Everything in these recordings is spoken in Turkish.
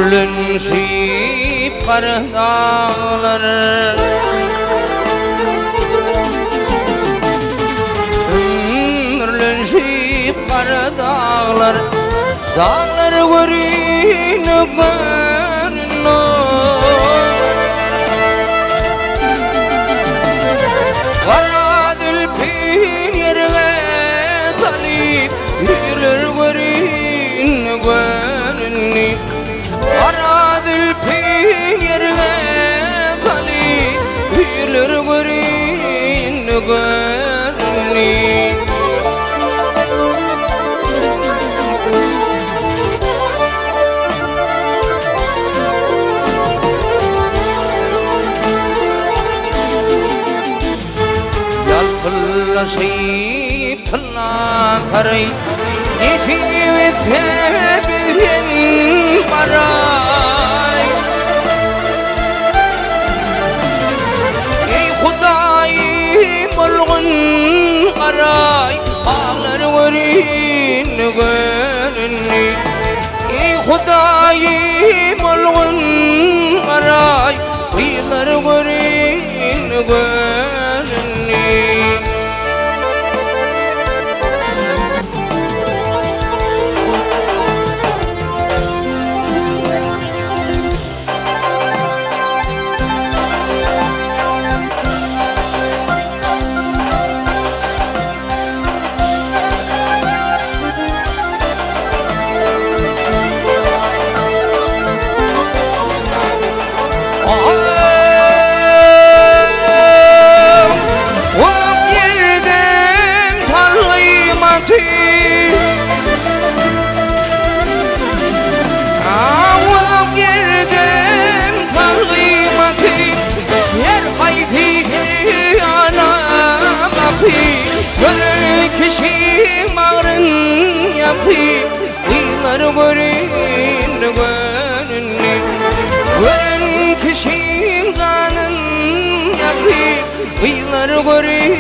Nurlenşip kara dağlar, nurlenşip kara dağlar, dağlar görünüp Kara dülpün yerine salip yürür görünüp Kara dülpün yerine salip yürür görünüp Yalpıllaşıp tırnakları yetip tebilgen baray Ey Hudayim olgun aray ağlar görün görünni Ey Hudayim olgun aray ağlar görün görünni Kişi mağrın yapı Uylar görün görünni Görün kişi zanın yapı Uylar görün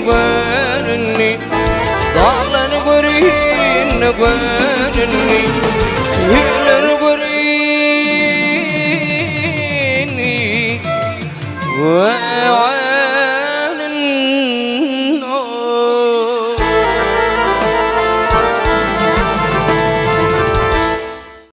görünni Dağlar görün görünni